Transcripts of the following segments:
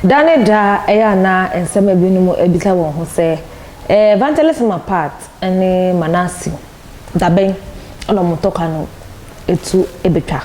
Dane da na ensema binumu ebisa won ho se evangelism apart ene Manasseh daben ono motoka no etu ebetwa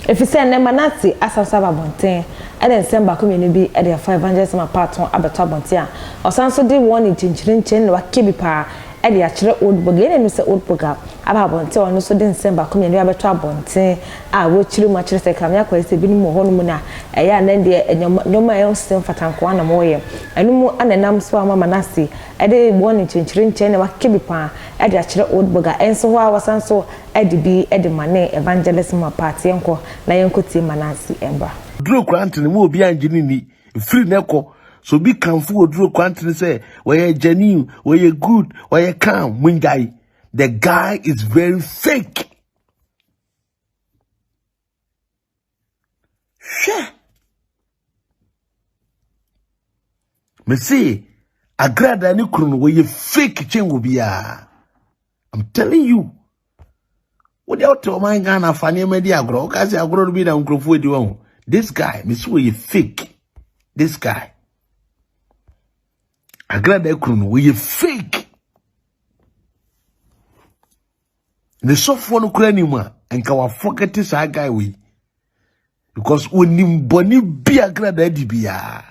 efise ne Manasseh asasa babonten ene ensema komuni bi ede fa evangelism apart on abeto abonten a osanso de won chinchirin ne wakebi pa ede a kire old boga ene no se old boga ababonten ono so de ensema komuni abeto abonten a wo kire mu akire se kamya kwa se binumu ho no mu na eya na de nyoma e onsem fatanko ana moye anumu anenam so ama Manasseh ede won chinchirin ne wakebi pa ede a kire old boga enso ho awasanso ede bi ede mane evangelism apart yenko na yenko tie Manasseh emba Oduro Koranteng mu obi anjini ni free neko so bi kanfu Oduro Koranteng say we genuine we good we calm mungai. The guy is very fake. Sure. Me say agrada ni kunu we fake chengo biya. I'm telling you. What you tell my Ghana fani medi agro kasi agro bi na nkrofo edi won. This guy, Miss Way fake. This guy. Agrada Krun, we fake. The soft one Ukrainian and can forget this guy we. Because when him boni be agrada dibia.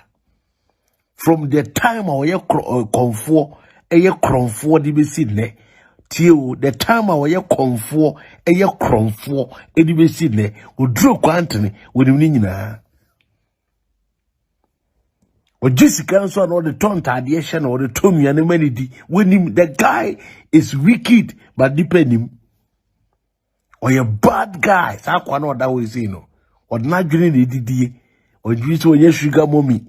From the time our year comfort, a year cromfort di be sidne. Till the time our year comfort, a year cromfort, a di be sidne. Oduro Koranteng with him na. Or Jessica so or the tonta addition or the Tommy and the melody. When him the guy is wicked, but depend him. Or a bad guy. So I know that way say no. Or not doing the DD. Or you so yes sugar mommy.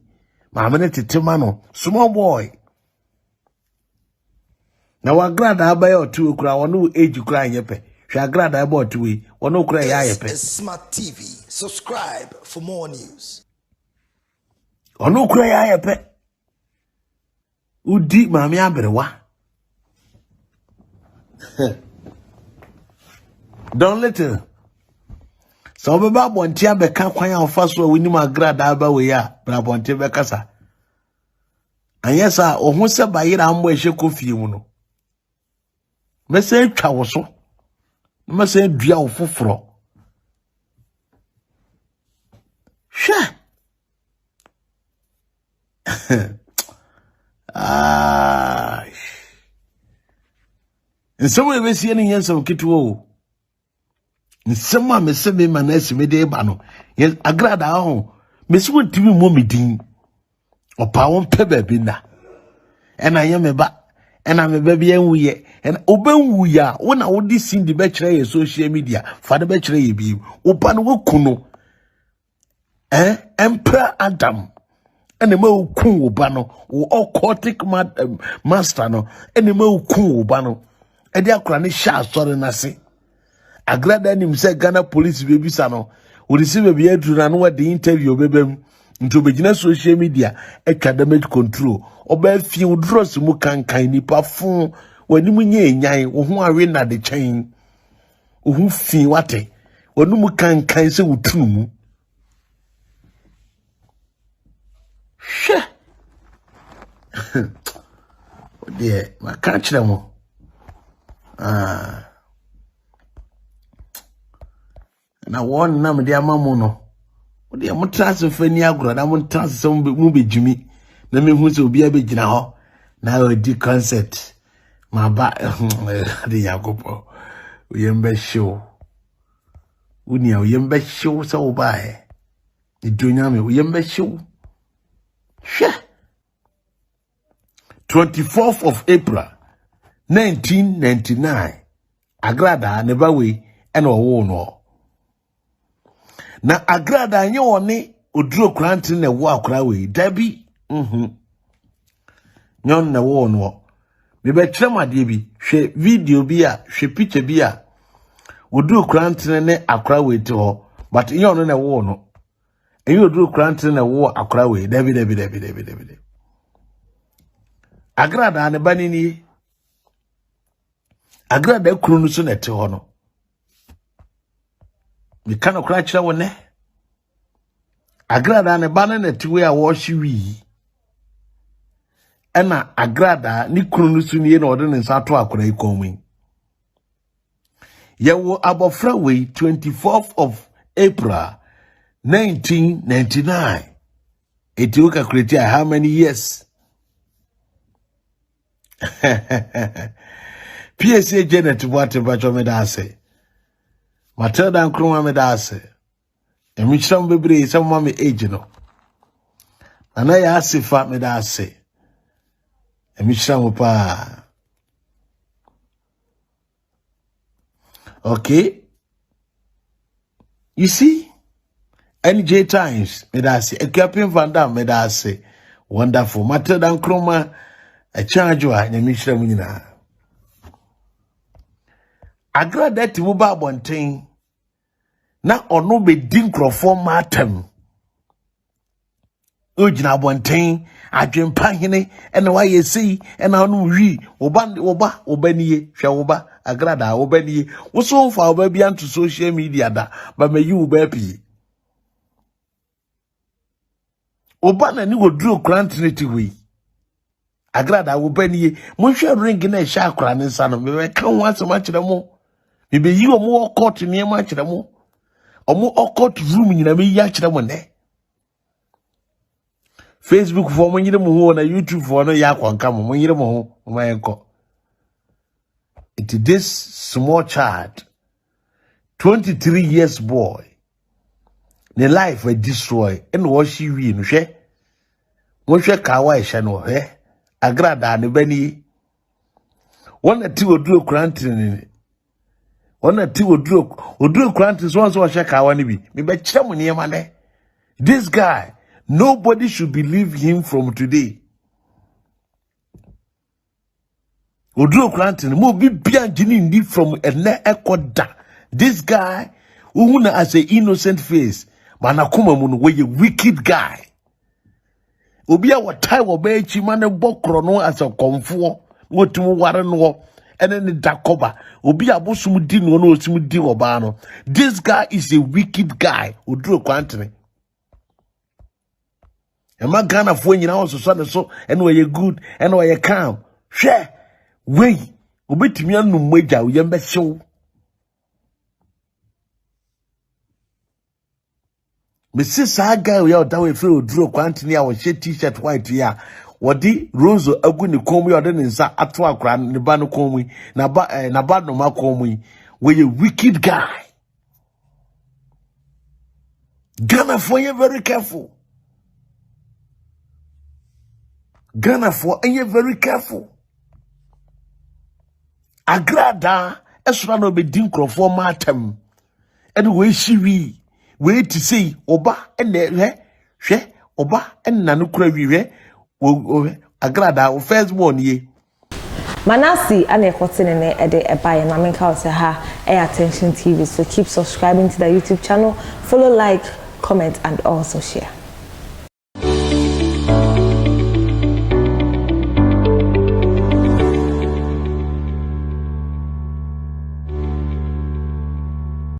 My minute temano. Small boy. Now I'm glad I buy or two cry or no age you cry yepe. She are glad I bought two way or no cry yepe. Smart TV. Subscribe for more news. Or no cry yepe. Udi mami aberewa. Don't let her. So baba bontia be kan kwan ya ofa so wini ma grad aba we ya bra bontia be kasa. Anyesa ohun se bayira ambo ehye kofie mu no. Mese twa wo so. Mese dua wo foforo. Hwe. Ah. Nsomo be sie ni yensa okitwo o. Nsema me se me Manasseh me de ba no. Yes agrada ho. Me se wontimi mo medin. Opa won pe ba bi na. Ena ye me ba. Ena me ba bi enwuye. Ena obenwuya. Wona wo di sin di be kire ye social media. Fa de be kire ye bi. Opa no woku no. Emperor Adom. Ene ma woku wo ba no. Wo occultic master no. Ene ma woku wo ba no. E de akura ne sha asore na se. Agrada nim say Ghana police baby sano we receive be adru na no the interview bebem nto begina social media academic control oba fi udros mu kankan nipa fun wani mu nye nyan wo ho awe na de chen wo hu fi wate wani mu kankan se wutunu mu she de ma ka kire mo na won na me dia mamu no wo dia mo transfer fani agro na mo transfer mu bejumi na me hu se obi abegina ho na o di concert ma ba de yakopo uyembe show unia uyembe show so wo ba idunya me uyembe show 24th of April 1999 agrada ne ba we ena owo no na agrada anye woni Oduro Koranteng na wo akora we dabi nyon na wo no me be tremade bi hwe video bi a hwe picture bi a Oduro Koranteng ne akora we ti ho but nyon na wo no enye Oduro Koranteng na wo akora we dabi agrada ne bani ni agrada kuru no so na ti ho no me kana kura kira wone agrada ne ba na tiwe a wo hye wi ena agrada ni kunu no su nie na ode ne nsa to akora ikomi yewo abofra we 24th of April 1999 it will calculate how many years PSA Janet what bacho me da say Matilda Nkrumah me da say emi chram bebre some mama age no ana ya asifa me da say emi chram pa okay you see NJ Times me da say Equipping Van Dam me da say wonderful Matilda Nkrumah a charge wa emi chram nyina agrada ti mu ba bonten na ono be dinkrofo matem ojina bonten adwempa hene ena wa yesi ena ono wi oba niye hwe oba agrada oba niye wo so fa oba bia to social media da ba mayi oba pie oba na ni Oduro Koranteng ti wi agrada oba niye mo hwe ring na hye akora ne nsa no me ka ho asema kire mo me be yi omo court ne ma kire mo omo court room nyina me yi akire mo ne Facebook for mo nyire mo ho na YouTube for no ya kwanka mo nyire mo ho mo yenko it this small child 23 years boy the life we destroy and what she wi no hwe mo hwe ka wa hye no he agrada ne bani wona ti Oduro Koranteng Ona ti Oduro Koranteng so hye ka wa ne bi me be kire mo ne ma ne this guy nobody should believe him from today Oduro Koranteng mo bi bia ngini ndi from ene ekoda this guy uhuna as a innocent face manakoma mu no we wicked guy obi a watai wo ba echi mane bokro no as a komfo wotum ware no ene ne dakoba obi a bosum di no no osim di oba no this guy is a wicked guy Oduro Koranteng Ema Ghana fo nyina won so ne so ene we good ene we calm hwe wey obetimi anu mogya wo yembe hyew Mrs. Saga we da we free Oduro Koranteng ya wo hye t-shirt white ya wodi rose agu ne komu ya de ne nsa ato akora ne ba no komu na ba no ma komu we a wicked guy Ghana for you very careful Ghana for you very careful agrada esura no be dinkrofo matem ene we hyiwi we ti sei oba ene hwe oba enna no kura wiwe agrada o first born ye Manasseh ane kotene ne ede ebaye na menka ose ha Attention TV, so keep subscribing to the YouTube channel, follow, like, comment and also share.